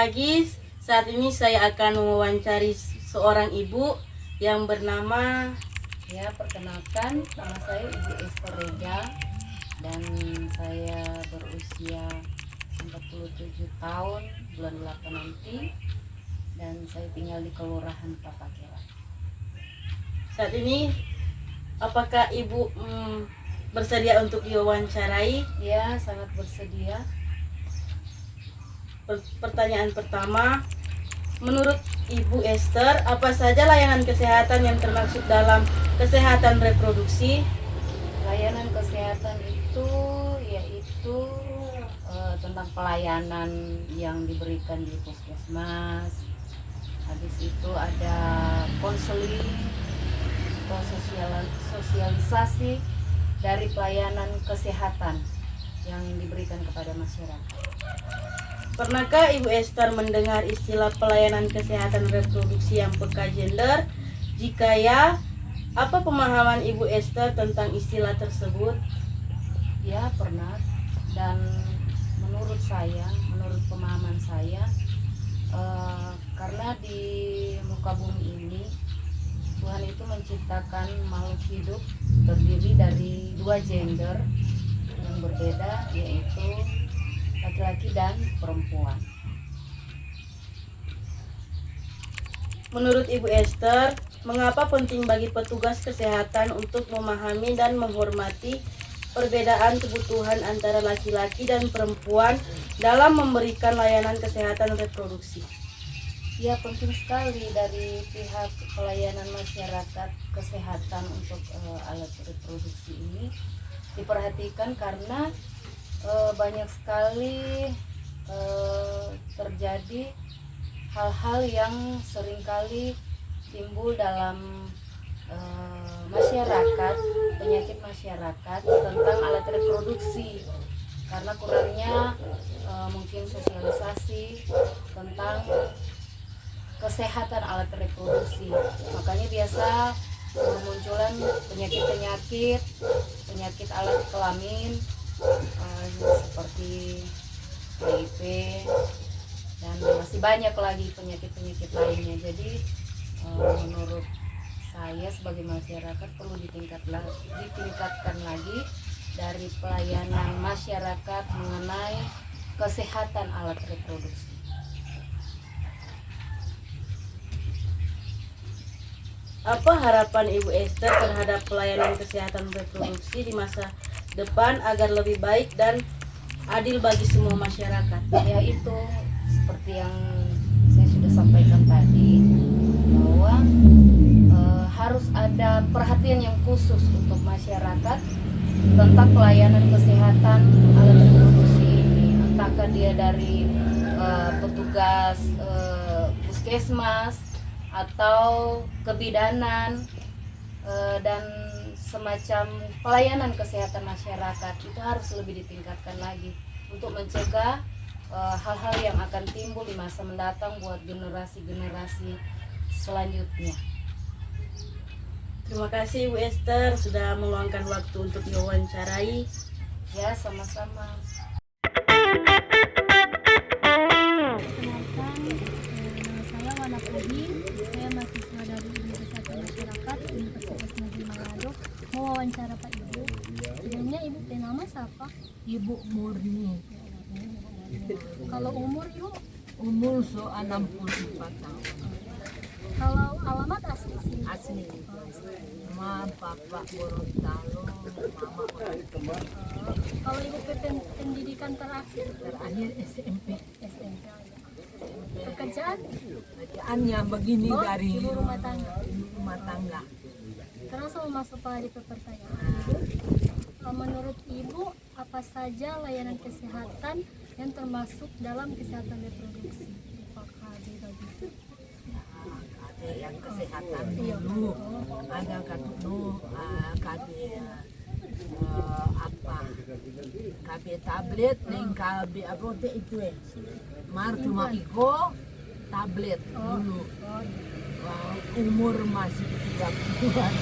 pagi. Saat ini saya akan mewawancari seorang ibu yang bernama, Ya, perkenalkan, nama saya Ibu Esther Rega dan saya berusia 47 tahun, bulan 8 nanti, dan saya tinggal di Kelurahan Papakera. saat ini apakah ibu bersedia untuk diwawancarai? Ya, sangat bersedia. Pertanyaan pertama, menurut Ibu Esther, apa saja layanan kesehatan yang termasuk dalam kesehatan reproduksi? Layanan kesehatan itu yaitu tentang pelayanan yang diberikan di puskesmas. Habis itu ada konseling atau sosialisasi dari pelayanan kesehatan yang diberikan kepada masyarakat. Pernahkah Ibu Esther mendengar istilah pelayanan kesehatan reproduksi yang peka gender? Jika ya, apa pemahaman Ibu Esther tentang istilah tersebut? Ya, pernah. Dan menurut pemahaman saya, karena di muka bumi ini Tuhan itu menciptakan makhluk hidup terdiri dari dua gender yang berbeda, yaitu laki-laki dan perempuan. Menurut Ibu Esther, mengapa penting bagi petugas kesehatan untuk memahami dan menghormati perbedaan kebutuhan antara laki-laki dan perempuan dalam memberikan layanan kesehatan reproduksi? Ya, penting sekali dari pihak pelayanan masyarakat kesehatan untuk alat reproduksi ini diperhatikan karena banyak sekali terjadi hal-hal yang seringkali timbul dalam masyarakat, penyakit masyarakat tentang alat reproduksi karena kurangnya mungkin sosialisasi tentang kesehatan alat reproduksi. Makanya biasa bermunculan penyakit alat kelamin seperti HIV dan masih banyak lagi penyakit lainnya. Jadi menurut saya sebagai masyarakat perlu ditingkatkan lagi dari pelayanan masyarakat mengenai kesehatan alat reproduksi. Apa harapan Ibu Esther terhadap pelayanan kesehatan reproduksi di masa depan agar lebih baik dan adil bagi semua masyarakat? Ya, itu seperti yang saya sudah sampaikan tadi, bahwa harus ada perhatian yang khusus untuk masyarakat tentang pelayanan kesehatan alat reproduksi ini, entahkah dia dari petugas puskesmas atau kebidanan dan semacam pelayanan kesehatan masyarakat itu harus lebih ditingkatkan lagi untuk mencegah hal-hal yang akan timbul di masa mendatang buat generasi-generasi selanjutnya. Terima kasih Ibu Esther sudah meluangkan waktu untuk diwawancarai. Ya, sama-sama. Perkenalkan, nama saya Wana Pudin. Saya mahasiswa dari Universitas Masyarakat Universitas Negeri Manado. Mau wawancara Pak Ibu. Sebenarnya Ibu nama siapa? Ibu Murni. Kalau umur Ibu? Umur 64 tahun. Kalau alamat asli sini? Asli. Ma Bapak Gorontalo, Mama Gorontalo. Kalau Ibu pendidikan terakhir? Terakhir SMP. SMP. Pekerjaan? Kerjaannya begini dari ibu rumah tangga. rumah tangga. Terus mau masuk pada pertanyaan Ibu. Menurut Ibu, apa saja layanan kesehatan yang termasuk dalam kesehatan reproduksi? Apakah begitu? Ada yang kesehatan dulu, ada katunu, apa? KB tablet, neng KB apa itu ya? Mar cuma iko tablet dulu. Umur masih 30-an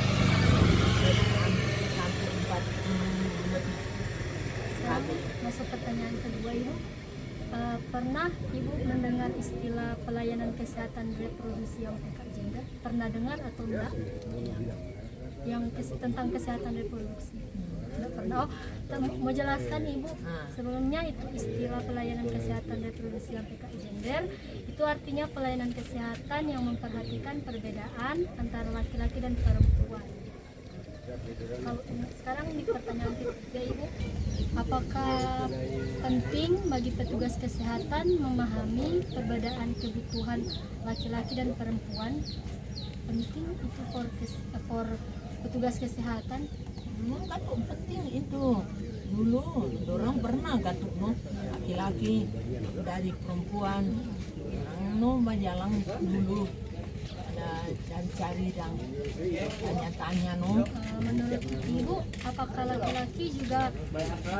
sampai 40 lebih. Masuk pertanyaan kedua Ibu. Pernah Ibu mendengar istilah pelayanan kesehatan reproduksi yang PK gender? Pernah dengar atau enggak? Yang tentang kesehatan reproduksi? Enggak pernah. Oh, mau jelaskan Ibu. Sebelumnya itu istilah pelayanan kesehatan reproduksi yang PK gender itu artinya pelayanan kesehatan yang memperhatikan perbedaan antara laki-laki dan perempuan. Kalau sekarang di pertanyaan ketiga Ibu, apakah penting bagi petugas kesehatan memahami perbedaan kebutuhan laki-laki dan perempuan? Penting itu for petugas kesehatan? Kan penting itu. Dulu orang pernah gatuk no laki-laki dari perempuan. Orang no berjalan dulu ada cari dan tanya-tanya no. Menurut Ibu, apakah laki-laki juga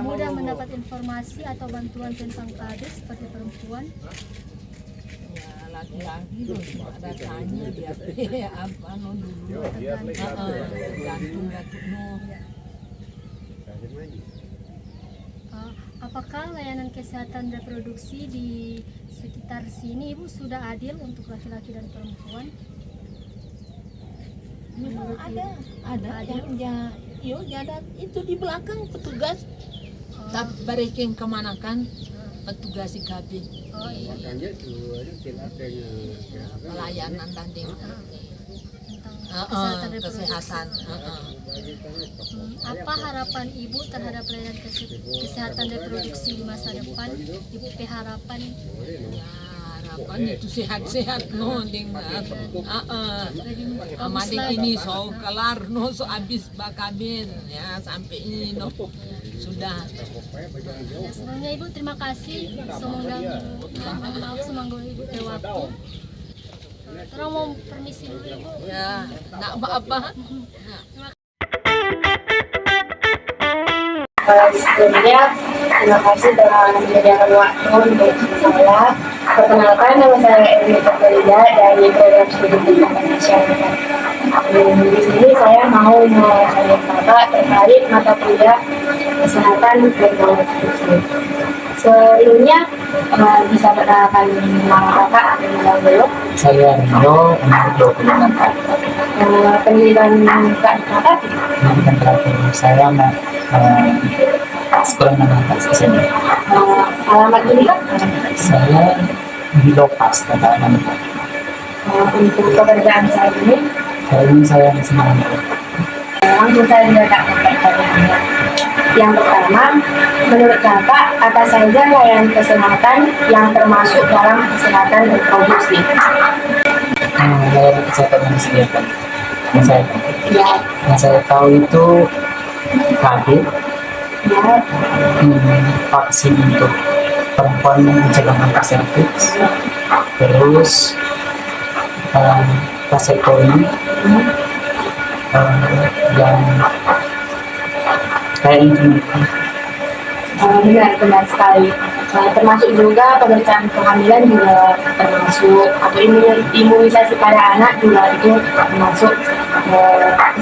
mudah mendapat informasi atau bantuan tentang KB seperti perempuan? Ya laki-laki tuh ada tanya dia apa no dulu. Gantung gatuk no. Apakah layanan kesehatan reproduksi di sekitar sini Ibu sudah adil untuk laki-laki dan perempuan? Memang ada yang ada itu di belakang petugas tak bariking kemana kan petugas IKB pelayanan tadi Tentang kesehatan. Apa harapan Ibu terhadap layanan kesehatan reproduksi di masa depan? Ibu harapan Ya, harapan itu sehat-sehat no ding amadik ini so kelar no so habis bakabin ya sampai ini no sudah. ya, sebelumnya Ibu terima kasih semoga Ibu waktu. Orang mau permisi dulu Ibu. Ya, nak apa-apa. Sebelumnya, terima kasih telah menyediakan waktu untuk saya. Perkenalkan, nama saya Erwin Purbalida dari Program Studi Pendidikan Masyarakat. Di sini saya mau menanya Bapak terkait mata kuliah kesehatan reproduksi. Sebelumnya, bisa perkenalkan nama Bapak atau belum? Saya Rio, umur 26 tahun. Pendidikan Bapak di mana? Pendidikan terakhir saya sekolah menengah atas SMA. Alamat ini kan? Saya di Lopas, Katakan. Untuk pekerjaan saya ini, Saya di Semarang. langsung saya letakkan pertanyaannya. Yang pertama, menurut Bapak, apa saja layanan kesehatan yang termasuk dalam kesehatan reproduksi? Layanan kesehatan yang disediakan. Ya, Yang saya tahu itu KB, ya, vaksin untuk perempuan mencegah kanker serviks, terus vasektomi, dan kayak ini. benar sekali. Termasuk juga pemeriksaan kehamilan juga termasuk, atau imunisasi pada anak juga itu termasuk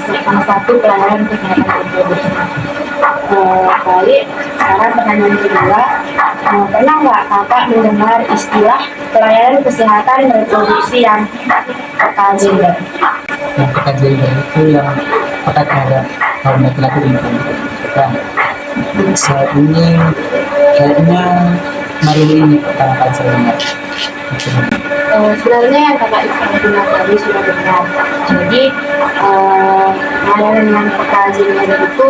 salah satu pelayanan kesehatan reproduksi. Balik, sekarang pertanyaan kedua, pernah nggak Kakak mendengar istilah pelayanan kesehatan reproduksi yang gender? Yang kita jaga itu yang kita terhadap kaum laki-laki dan perempuan. Saat ini kayaknya baru ini pertama kali saya dengar. Sebenarnya yang Kakak bilang tadi sudah benar. Jadi layanan yang gender itu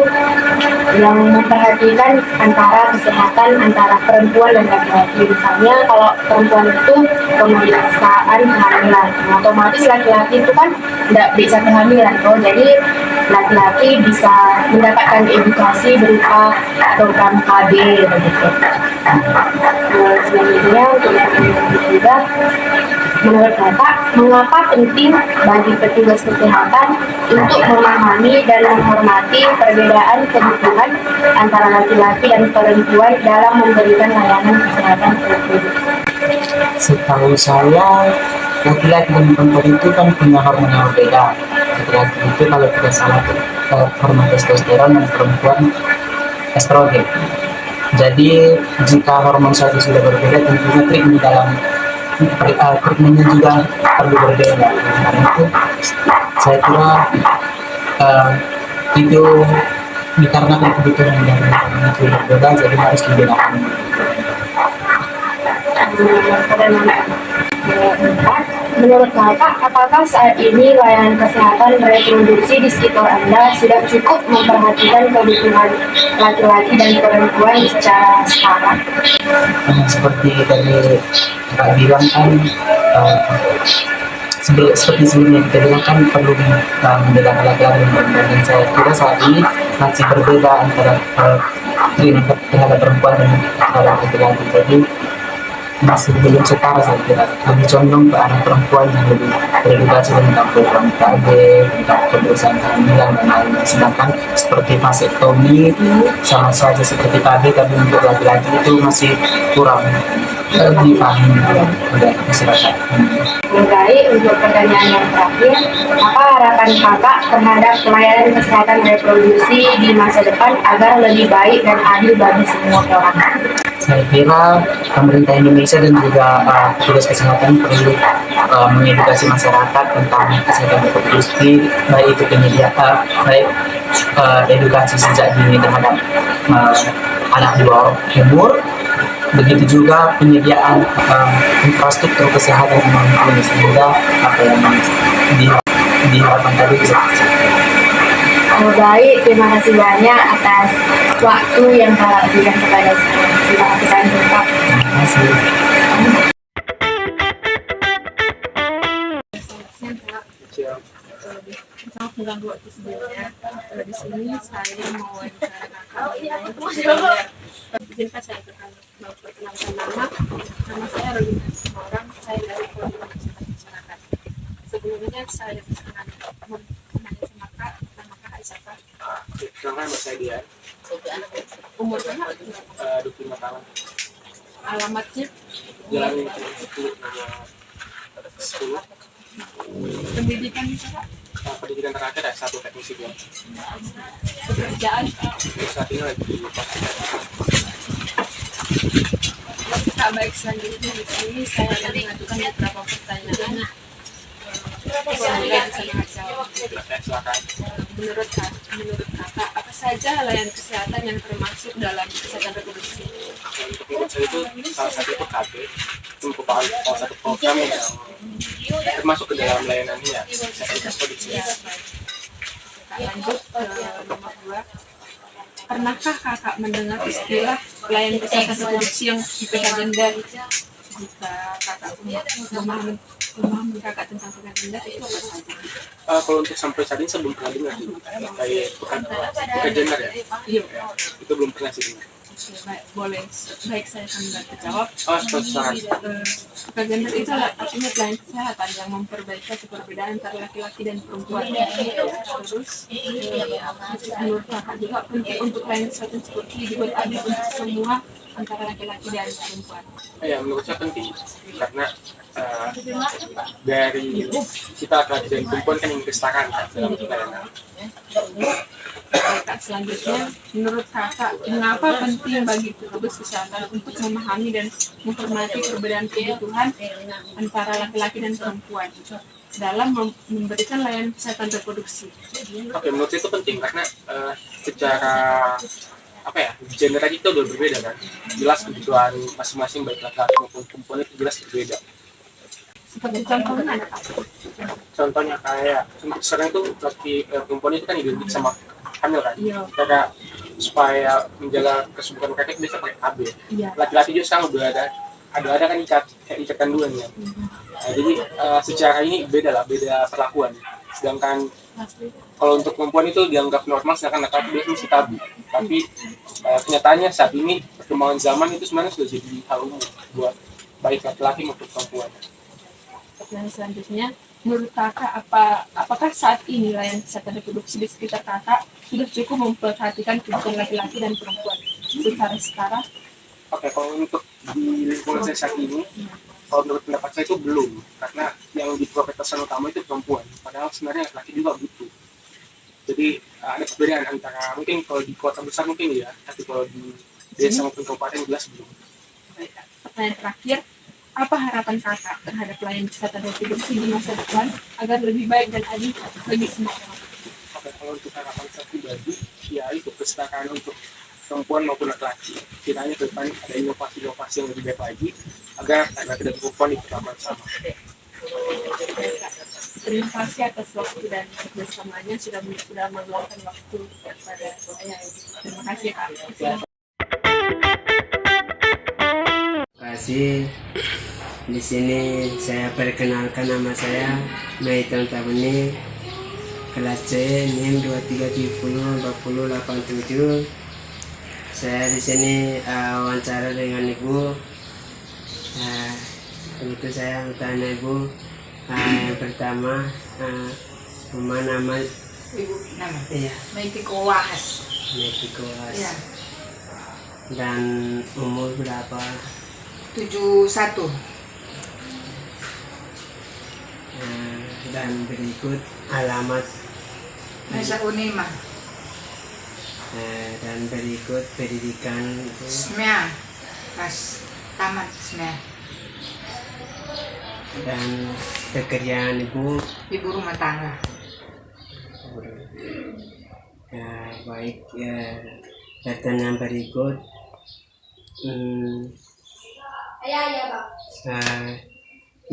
yang memperhatikan antara kesehatan antara perempuan dan laki-laki. Misalnya kalau perempuan itu pemeriksaan kehamilan, otomatis laki-laki itu kan tidak bisa kehamilan. Jadi laki-laki bisa mendapatkan edukasi berupa program KB begitu. Selanjutnya untuk yang ketiga, menurut Bapak, mengapa penting bagi petugas kesehatan untuk memahami dan menghormati perbedaan kebutuhan antara laki-laki dan perempuan dalam memberikan layanan kesehatan reproduksi? Setahu saya, laki-laki dan perempuan itu kan punya hormon yang berbeda. Laki-laki itu kalau tidak salah hormon testosteron dan perempuan estrogen. Jadi jika hormon suatu sudah berbeda, tentunya treatmentnya juga perlu berbeda. Karena itu saya kira uh, itu dikarenakan kebutuhan dan itu berbeda, jadi harus dibedakan. Menurut Kakak, apakah saat ini layanan kesehatan reproduksi di sekitar Anda sudah cukup memperhatikan kebutuhan laki-laki dan perempuan secara setara? Seperti tadi Kak bilang kan, seperti sebelumnya kita bilang kan perlu membedakan laki-laki dan perempuan, dan saya kira saat ini masih berbeda antara treatment terhadap perempuan dan terhadap laki-laki. Jadi masih belum setara, saya kira lebih condong ke arah perempuan yang lebih teredukasi tentang program KB, tentang pemeriksaan kehamilan dan lain-lain. Sedangkan seperti vasektomi sama saja seperti KB, tapi untuk laki-laki itu masih kurang dipahami oleh masyarakat. Baik, untuk pertanyaan yang terakhir, apa harapan Kakak terhadap pelayanan kesehatan reproduksi di masa depan agar lebih baik dan adil bagi semua orang? Saya kira pemerintah Indonesia dan juga petugas kesehatan perlu mengedukasi masyarakat tentang kesehatan reproduksi, baik itu penyediaan, baik edukasi sejak dini terhadap anak di bawah umur, begitu juga penyediaan infrastruktur kesehatan yang mumpuni sehingga apa yang diharapkan tadi bisa tercapai. Baik, terima kasih banyak atas waktu yang Kakak berikan kepada saya. Terima kasih Pak. Terima kasih. Maaf mengganggu waktu sebelumnya. Di sini saya mau wawancara kakak. Izinkan saya perkenalkan nama. Nama saya Rolina Seorang. Saya dari Koordinasi Masyarakat. Sebelumnya saya mau menanya sama kak. Nama kak siapa? Nama saya Dian. Umur kakak? 25 tahun. Alamatnya? Jalan 10 nomor 10. Pendidikan kakak? Pendidikan terakhir ya, 1 teknik sipil. Pekerjaan? Saat ini lagi di Kak, baik, selanjutnya di sini saya akan mengajukan beberapa pertanyaan. Semoga bisa menjawab. silakan. Menurut kakak, apa saja layanan kesehatan yang termasuk dalam kesehatan reproduksi? Untuk menurut saya itu salah satu itu KB, itu merupakan salah satu program yang termasuk ke dalam layanannya ya, kesehatan reproduksi. Kak, lanjut ke nomor 2. Pernahkah kakak mendengar istilah layanan kesehatan reproduksi yang IPH gender? Jika kakak memahami kakak tentang IPH gender, itu apa saja? Kalau untuk sampai saat ini saya belum pernah dengar kayak bukan gender ya. Iya. Itu belum pernah sih dengar. Oke, baik, boleh. Baik, saya akan bantu jawab. Silakan. IPH gender itu artinya pelayanan kesehatan yang memperbaiki perbedaan antara laki-laki dan perempuan. Terus, menurut kakak juga penting untuk pelayanan kesehatan seperti dibuat adil untuk semua antara laki-laki dan perempuan. Ya, menurut saya penting karena dari kita laki-laki dan perempuan kan yang kesetaraan kan dalam pelayanan. Kak, selanjutnya, menurut kakak, mengapa penting bagi petugas kesehatan untuk memahami dan menghormati perbedaan kebutuhan antara laki-laki dan perempuan dalam memberikan layanan kesehatan reproduksi? Oke, menurut saya itu penting karena secara apa ya, gender tadi itu udah berbeda kan, jelas kebutuhan masing-masing baik laki-laki maupun perempuan itu jelas berbeda. Seperti contohnya ada apa? Contohnya kayak untuk sekarang itu perempuan itu kan identik sama hamil kan, Iya. karena supaya menjaga kesuburan mereka itu bisa pakai KB. Iya. Laki-laki juga sekarang udah ada kan ikat kandungan ya. Nah, jadi secara ini beda perlakuan. Sedangkan kalau untuk perempuan itu dianggap normal, sedangkan laki-laki biasanya masih tabu. Tapi kenyataannya saat ini perkembangan zaman itu sebenarnya sudah jadi hal umum buat baik laki-laki maupun perempuan. Pertanyaan selanjutnya, menurut kakak apakah saat ini layanan kesehatan reproduksi di sekitar kakak sudah cukup memperhatikan kebutuhan laki-laki dan perempuan secara setara? Oke, kalau untuk di lingkungan saya saat ini, kalau menurut pendapat saya itu belum, karena yang diprioritaskan utama itu perempuan, padahal sebenarnya laki-laki juga butuh. Jadi ada perbedaan antara mungkin kalau di kota besar mungkin ya, tapi kalau di desa maupun kabupaten jelas belum. Baik, Kak. Pertanyaan terakhir, apa harapan kakak terhadap pelayanan kesehatan reproduksi di masa depan agar lebih baik dan adil bagi semua orang? Oke, kalau untuk harapan saya pribadi, ya itu kesetaraan untuk perempuan maupun laki-laki. Kiranya ke depan ada inovasi-inovasi yang lebih baik lagi agar laki-laki dan perempuan diperlakukan sama. Terima kasih atas waktu dan kerjasamanya sudah meluangkan waktu kepada saya. Terima kasih Kak. Terima kasih. Di sini saya perkenalkan, nama saya Maiton Tabuni, kelas C, NIM 23704087. Saya di sini wawancara dengan ibu. Itu saya bertanya ibu. Yang pertama, nama Ibu nama iya, Metiko Wahas. Metiko Has. Ya, Dan umur berapa? 71. Dan berikut alamat Masa Unima. dan berikut pendidikan ibu. Smea. Pas tamat Smea. Dan pekerjaan ibu. Ibu rumah tangga. Baik, pertanyaan berikut.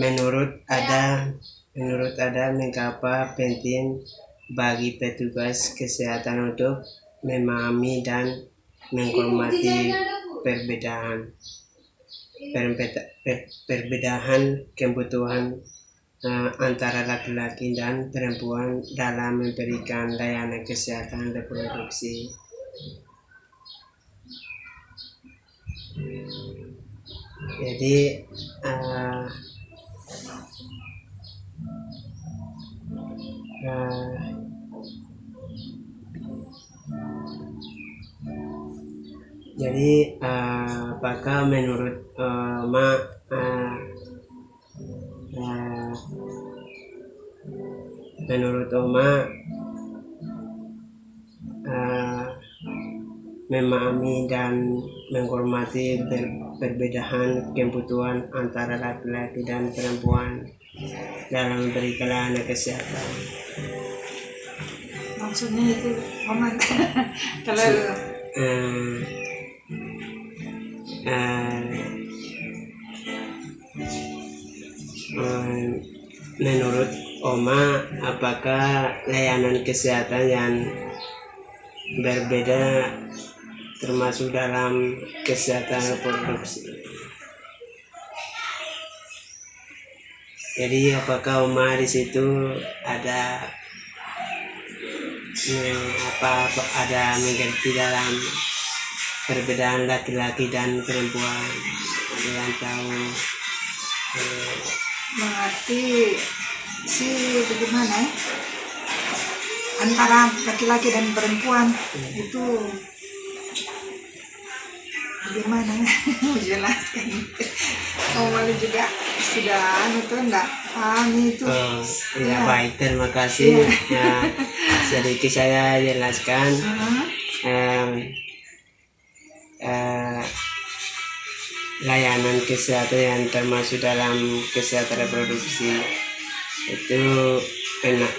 Menurut ada mengapa penting bagi petugas kesehatan untuk memahami dan menghormati perbedaan kebutuhan antara laki-laki dan perempuan dalam memberikan layanan kesehatan reproduksi. Jadi apakah menurut Oma memahami dan menghormati perbedaan kebutuhan antara laki-laki dan perempuan dalam memberi layanan kesehatan? Maksudnya itu Oman. Kalau menurut Oma, apakah layanan kesehatan yang berbeda termasuk dalam kesehatan reproduksi? Jadi apakah Oma di situ ada ada mengerti dalam perbedaan laki-laki dan perempuan? Ada yang tahu? mengerti sih bagaimana ya? Antara laki-laki dan perempuan itu bagaimana ya? Menjelaskan. Omali juga sudah enggak paham itu. Ya, baik, terima kasih. Ya, sedikit saya jelaskan. Layanan kesehatan yang termasuk dalam kesehatan reproduksi itu enak.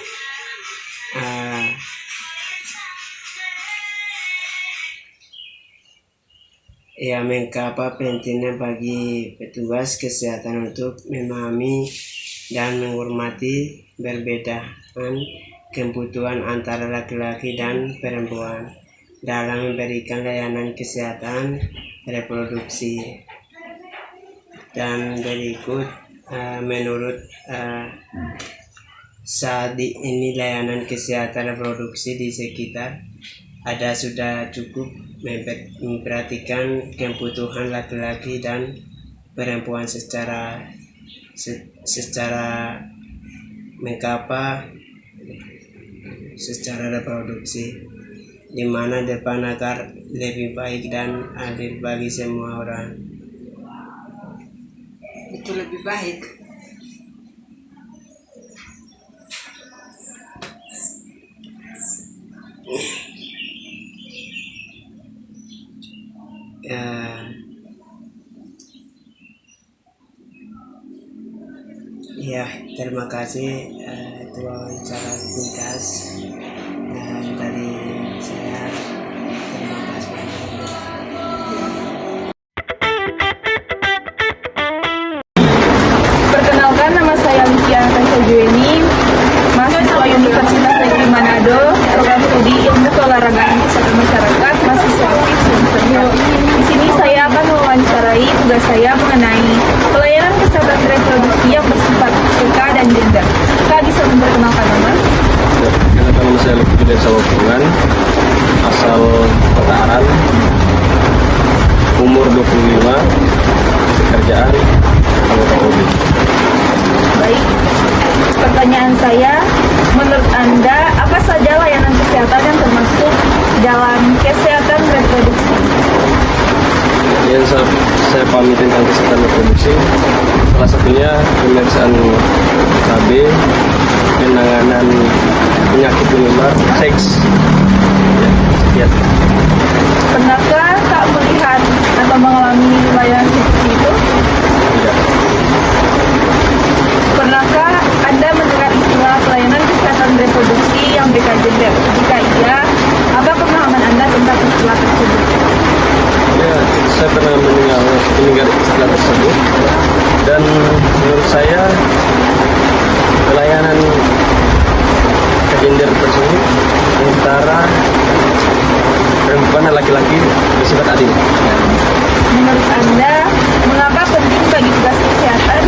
Mengapa pentingnya bagi petugas kesehatan untuk memahami dan menghormati perbedaan kebutuhan antara laki-laki dan perempuan dalam memberikan layanan kesehatan reproduksi. Dan berikut menurut saat ini layanan kesehatan reproduksi di sekitar ada sudah cukup memperhatikan kebutuhan laki-laki dan perempuan secara mengapa secara reproduksi, di mana depan agar lebih baik dan adil bagi semua orang. Itu lebih baik. terima kasih itu wawancara ringkas dari saya. Terima kasih. Perkenalkan, nama saya Lucia Jueni, mahasiswa Universitas Negeri Manado, program studi Ilmu Keolahragaan Kesehatan Masyarakat, mahasiswa aktif semester. Di sini saya akan mewawancarai tugas saya mengenai pelayanan kesehatan reproduksi yang bersifat PK dan gender. Kak bisa memperkenalkan nama? Kenalkan, nama saya Lutfi dari Sawapungan, asal Kota Aran, umur 25, pekerjaan anggota OB. Baik, pertanyaan saya, menurut Anda apa saja layanan kesehatan yang termasuk dalam kesehatan reproduksi? Yang saya pahami tentang kesehatan reproduksi, salah satunya pemeriksaan KB, penanganan penyakit menular, seks. Ya. Pernahkah Kak melihat atau mengalami layanan seperti itu? Tidak. Pernahkah Anda mendengar istilah pelayanan kesehatan reproduksi yang PK gender? Jika iya, apa pemahaman Anda tentang istilah tersebut? Ya, saya pernah mendengar istilah tersebut, dan menurut saya pelayanan gender tersebut antara perempuan dan laki-laki bersifat adil. Menurut Anda, mengapa penting bagi tugas kesehatan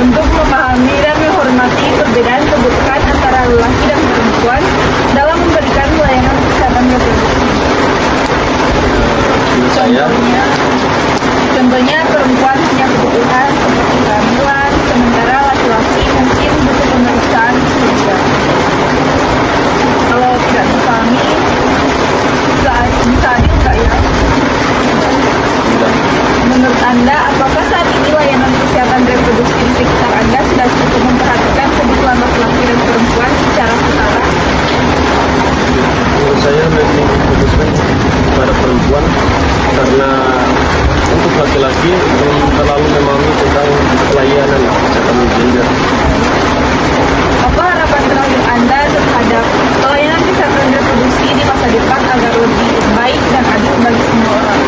untuk memahami dan menghormati perbedaan kebutuhan antara lelaki dan perempuan dalam memberikan pelayanan kesehatan reproduksi? Menurut saya, Contohnya perempuan punya kebutuhan seperti kehamilan, sementara laki-laki mungkin butuh pemeriksaan saja. Kalau tidak dipahami, bisa adil nggak ya? Menurut Anda, apakah saat ini layanan kesehatan reproduksi di sekitar Anda sudah cukup memperhatikan kebutuhan laki-laki dan perempuan secara setara? menurut saya lebih difokuskan pada perempuan, karena untuk laki-laki belum terlalu memahami tentang pelayanan kesehatan gender. Apa harapan terakhir Anda terhadap pelayanan kesehatan reproduksi di masa depan agar lebih baik dan adil bagi semua orang?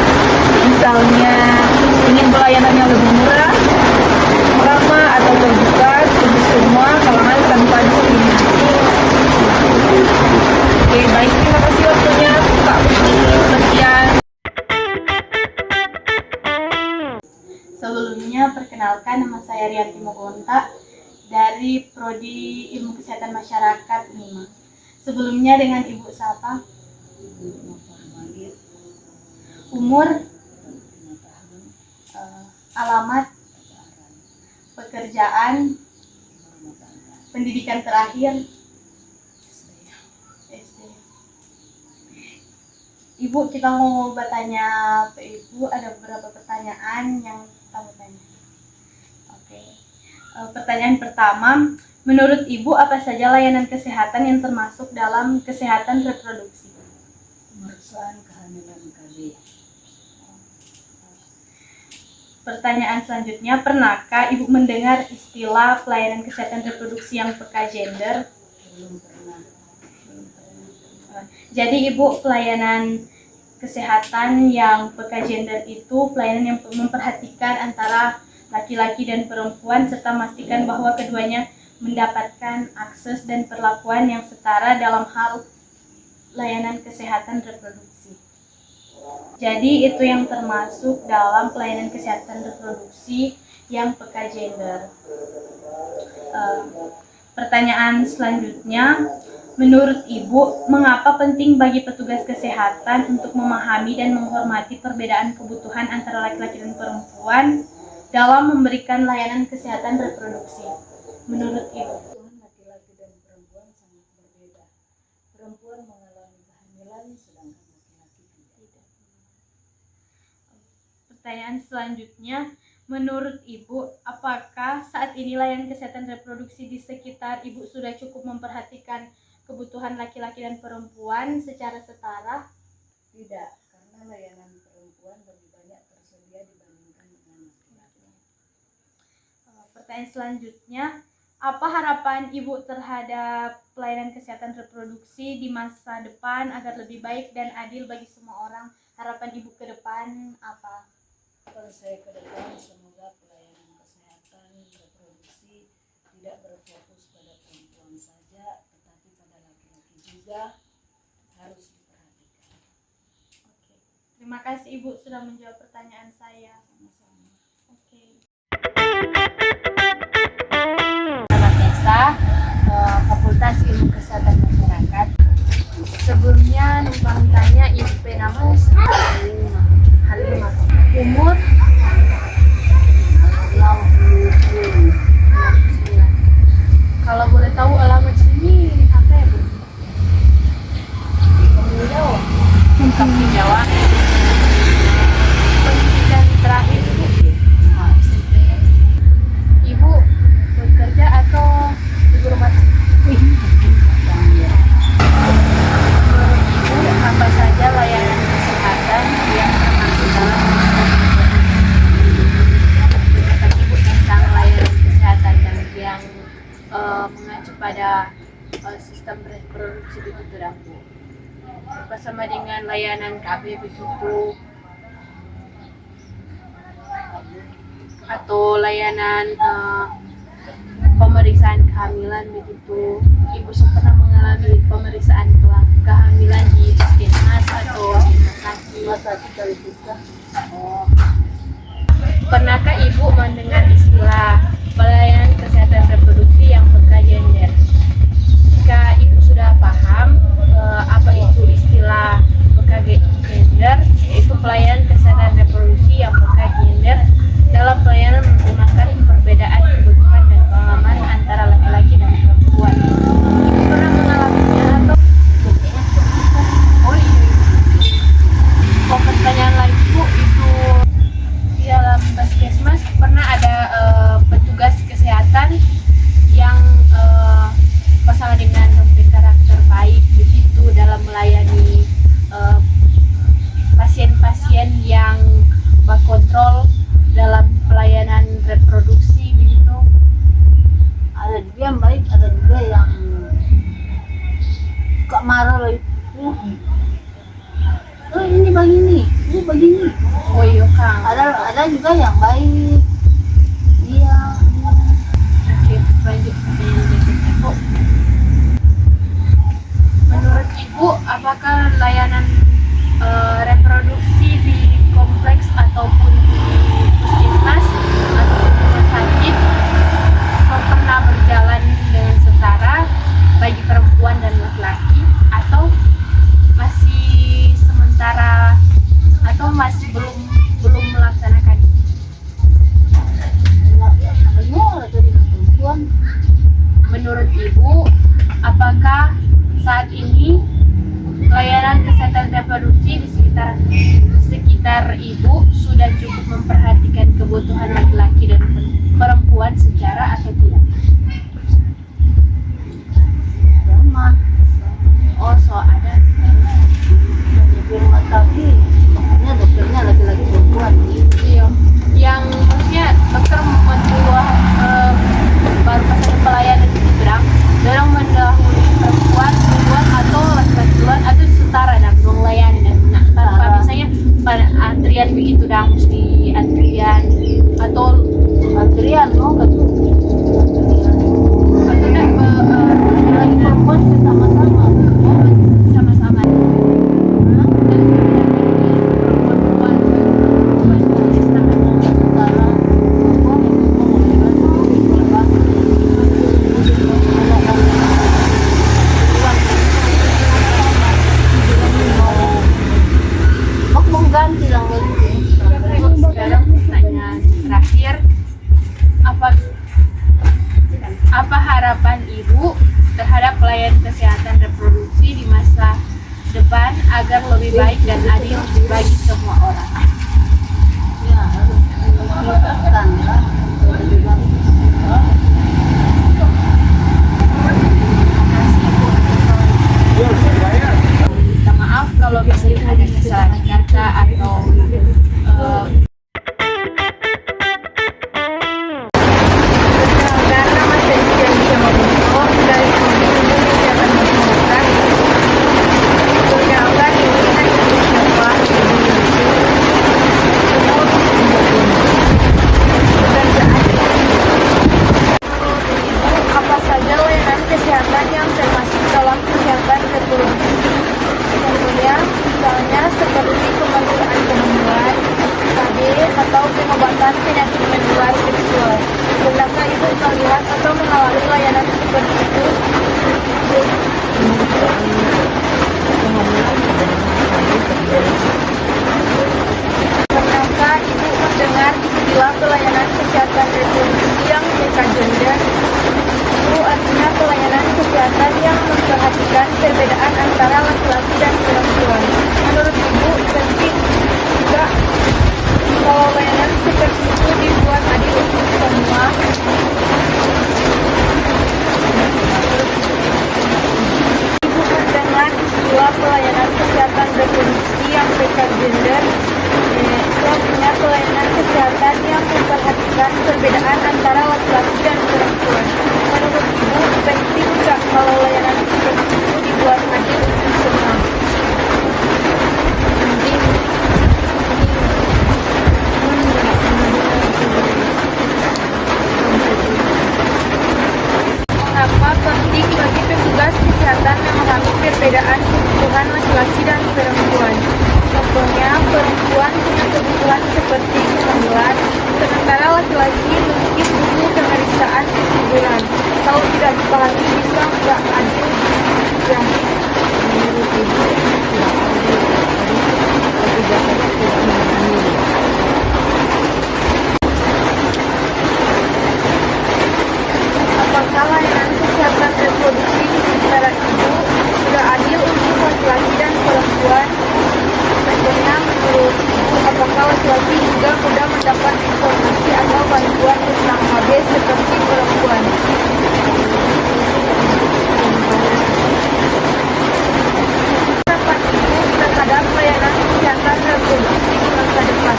Misalnya, ingin pelayanan yang lebih murah, ramah atau terbuka untuk semua kalangan tanpa diskriminasi. Oke, baik. Terima kasih waktunya, Pak. Sekian. Sebelumnya, perkenalkan, nama saya Rianti Mogonta dari Prodi Ilmu Kesehatan Masyarakat 5. Sebelumnya dengan Ibu siapa? Umur, alamat, pekerjaan, pendidikan terakhir, SD. Ibu, kita mau bertanya ke Ibu, ada beberapa pertanyaan yang kita mau tanya. Oke. Pertanyaan pertama, menurut Ibu apa saja layanan kesehatan yang termasuk dalam kesehatan reproduksi? Pemeriksaan kehamilan KB. Pertanyaan selanjutnya, pernahkah Ibu mendengar istilah pelayanan kesehatan reproduksi yang PK gender? Belum pernah. Jadi Ibu, pelayanan kesehatan yang PK gender itu pelayanan yang memperhatikan antara laki-laki dan perempuan serta memastikan bahwa keduanya mendapatkan akses dan perlakuan yang setara dalam hal layanan kesehatan reproduksi. Jadi itu yang termasuk dalam pelayanan kesehatan reproduksi yang PK gender. Pertanyaan selanjutnya, menurut Ibu, mengapa penting bagi petugas kesehatan untuk memahami dan menghormati perbedaan kebutuhan antara laki-laki dan perempuan dalam memberikan layanan kesehatan reproduksi? Menurut Ibu. Laki-laki dan perempuan sangat berbeda. Perempuan mengalami kehamilan, sedangkan laki-laki tidak. Pertanyaan selanjutnya, menurut Ibu, apakah saat ini layanan kesehatan reproduksi di sekitar Ibu sudah cukup memperhatikan kebutuhan laki-laki dan perempuan secara setara? Tidak, karena layanan perempuan lebih banyak tersedia dibandingkan dengan laki-laki. Pertanyaan selanjutnya, Apa harapan Ibu terhadap pelayanan kesehatan reproduksi di masa depan agar lebih baik dan adil bagi semua orang? Harapan Ibu ke depan apa? Kalau saya ke depan, semoga pelayanan kesehatan reproduksi tidak berfokus pada perempuan saja, tetapi pada laki-laki juga harus diperhatikan. Oke. Terima kasih Ibu sudah menjawab pertanyaan saya. Sama-sama. Oke. Fakultas Ilmu Kesehatan Masyarakat. Sebelumnya numpang tanya Ibu nama Halimah. Umur 69. Kalau boleh tahu alamat sini apa ya Bu? Kamu jawab. Kamu jawab. Pendidikan terakhir Ibu SMP. Ibu bekerja atau ibu rumah tangga? Ibu, apa saja layanan kesehatan yang termasuk dalam pendapat Ibu tentang layanan kesehatan dan yang mengacu pada sistem reproduksi begitu dah Bu? Bersama dengan layanan KB begitu atau layanan pemeriksaan kehamilan begitu. Ibu pernah mengalami pemeriksaan kehamilan di puskesmas atau di rumah sakit? Pernahkah Ibu mendengar istilah pelayanan kesehatan reproduksi yang peka gender? Jika Ibu sudah paham apa itu istilah peka gender, yaitu pelayanan kesehatan reproduksi yang peka gender dalam pelayanan menggunakan perbedaan kebutuhan dan pengalaman antara laki-laki dan perempuan. Ibu pernah mengalaminya atau? Oh iya. Oh, pertanyaan lain Bu, itu di dalam puskesmas pernah ada petugas kesehatan yang bersama dengan karakter baik begitu dalam melayani pasien-pasien yang berkontrol dalam pelayanan reproduksi begitu. Ada juga yang baik, ada juga yang suka marah lagi. Oh ini begini, ini begini. Oh iya Kang. Ada juga yang baik. Iya. Oke, lanjut pertanyaan berikutnya Bu. Menurut Ibu, apakah layanan reproduksi di kompleks ataupun di puskesmas atau rumah sakit pernah berjalan dengan setara bagi perempuan dan laki-laki, atau masih sementara atau masih belum melaksanakan? Menurut Ibu, apakah saat ini layanan kesehatan reproduksi di sekitar Ibu sudah cukup memperhatikan kebutuhan laki-laki dan perempuan secara atau tidak? Sama. Oh, so ada di rumah tapi dokternya laki-laki perempuan. Iya. Yang maksudnya dokter baru pasang pelayanan di Berang, dorong mendahului perempuan duluan atau laki-laki duluan atau setara dan melayani dan tanpa misalnya pada antrian begitu dah mesti antrian atau antrian atau lagi perempuan sama-sama sama-sama. Sekarang pertanyaan terakhir, apa harapan Ibu terhadap pelayanan kesehatan reproduksi di masa depan agar lebih baik dan adil bagi semua orang? Ya, harus dilakukan ya. Minta maaf kalau misalnya ada kesalahan kata atau karena Mas atau pengobatan penyakit menular seksual. Pernahkah Ibu melihat atau mengalami layanan seperti itu? Pernahkah Ibu mendengar istilah pelayanan kesehatan reproduksi yang gender? Itu artinya pelayanan kesehatan yang memperhatikan perbedaan antara laki-laki dan perempuan. Menurut Ibu, penting juga kalau layanan seperti itu dibuat adil untuk semua. Ibu mendengar istilah pelayanan kesehatan reproduksi yang gender? Itu artinya pelayanan kesehatan yang memperhatikan perbedaan antara laki-laki dan perempuan. Menurut Ibu, penting nggak kalau layanan seperti itu dibuat adil untuk semua? Mengapa penting bagi petugas kesehatan memahami perbedaan kebutuhan laki-laki dan perempuan? Contohnya, perempuan punya kebutuhan seperti kehamilan, sementara laki-laki mungkin butuh pemeriksaan 7 bulan. Kalau tidak dipahami, bisa nggak adil? Ya, menurut Ibu, tidak adil. Kebijakannya tidak memahami. Apakah layanan kesehatan reproduksi di sekitar Ibu sudah adil untuk laki-laki dan perempuan? Contohnya, menurut Ibu, apakah laki-laki juga mudah mendapat informasi atau bantuan tentang HB seperti perempuan? Pendapat Ibu terhadap layanan kesehatan reproduksi di masa depan?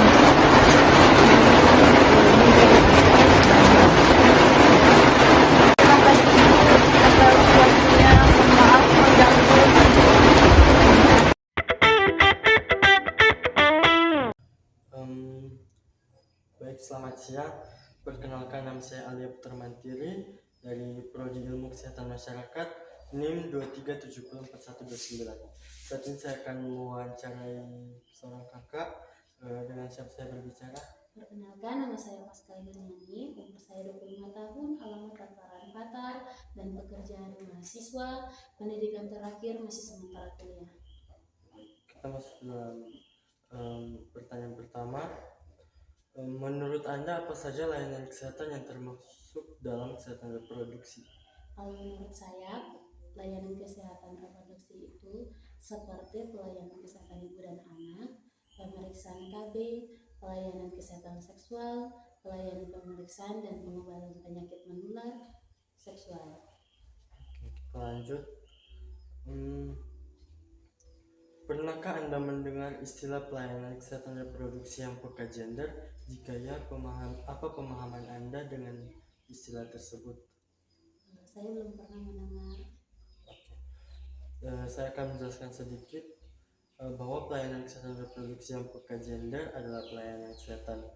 Terima kasih Ibu atas waktunya. Maaf mengganggu. Baik, selamat siang. Perkenalkan, nama saya Alia Putra Mantiri dari Prodi Ilmu Kesehatan Masyarakat NIM 23704129. Saat ini saya akan mewawancarai seorang kakak. Dengan siapa saya berbicara? Perkenalkan, nama saya Pascal Yuniani, umur saya 25 tahun, alamat Lantaran Patar, dan pekerjaan mahasiswa, pendidikan terakhir masih sementara kuliah. Kita masuk dalam pertanyaan pertama. Menurut Anda, apa saja layanan kesehatan yang termasuk dalam kesehatan reproduksi? Kalau menurut saya, layanan kesehatan reproduksi itu seperti pelayanan kesehatan ibu dan anak, pemeriksaan KB, pelayanan kesehatan seksual, pelayanan pemeriksaan dan pengobatan penyakit menular seksual. Oke, kita lanjut. Pernahkah Anda mendengar istilah pelayanan kesehatan reproduksi yang peka gender? Jika ya, apa pemahaman Anda dengan istilah tersebut? Saya belum pernah mendengar. Saya akan menjelaskan sedikit bahwa pelayanan kesehatan reproduksi yang peka gender adalah pelayanan kesehatan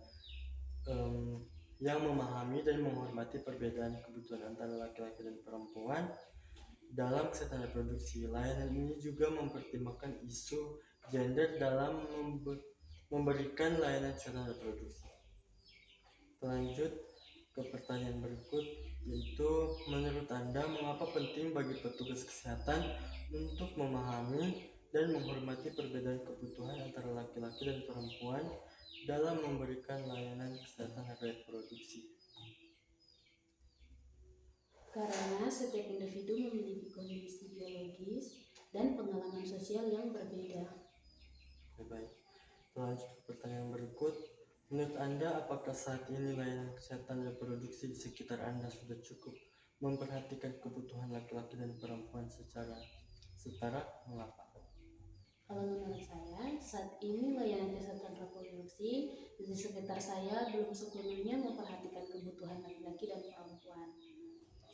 yang memahami dan menghormati perbedaan kebutuhan antara laki-laki dan perempuan dalam kesehatan reproduksi. Layanan ini juga mempertimbangkan isu gender dalam memberikan layanan kesehatan reproduksi. Lanjut ke pertanyaan berikut, yaitu menurut Anda mengapa penting bagi petugas kesehatan untuk memahami dan menghormati perbedaan kebutuhan antara laki-laki dan perempuan dalam memberikan layanan kesehatan reproduksi? Karena setiap individu memiliki kondisi biologis dan pengalaman sosial yang berbeda. Baik, lanjut ke pertanyaan berikut. Menurut Anda, apakah saat ini layanan kesehatan reproduksi di sekitar Anda sudah cukup memperhatikan kebutuhan laki-laki dan perempuan secara setara? Mengapa? Kalau menurut saya, saat ini layanan kesehatan reproduksi di sekitar saya belum sepenuhnya memperhatikan kebutuhan laki-laki dan perempuan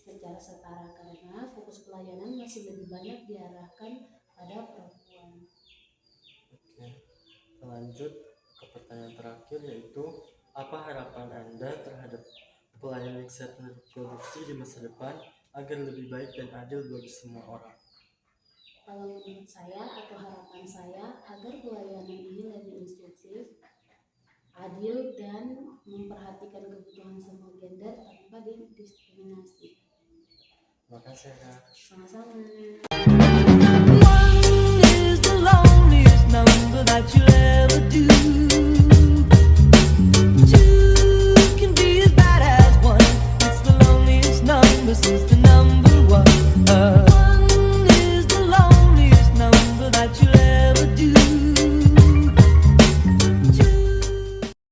secara setara, karena fokus pelayanan masih lebih banyak diarahkan pada perempuan. Oke, kita lanjut ke pertanyaan terakhir, yaitu apa harapan Anda terhadap pelayanan kesehatan reproduksi di masa depan agar lebih baik dan adil bagi semua orang? Kalau menurut saya atau harapan saya agar pelayanan ini lebih inklusif adil dan memperhatikan kebutuhan semua gender tanpa didiskriminasi. Terima kasih Kak. Sama-sama. Is the loneliest number that you'll ever do. Two can be as bad as one. It's the loneliest number since the number one.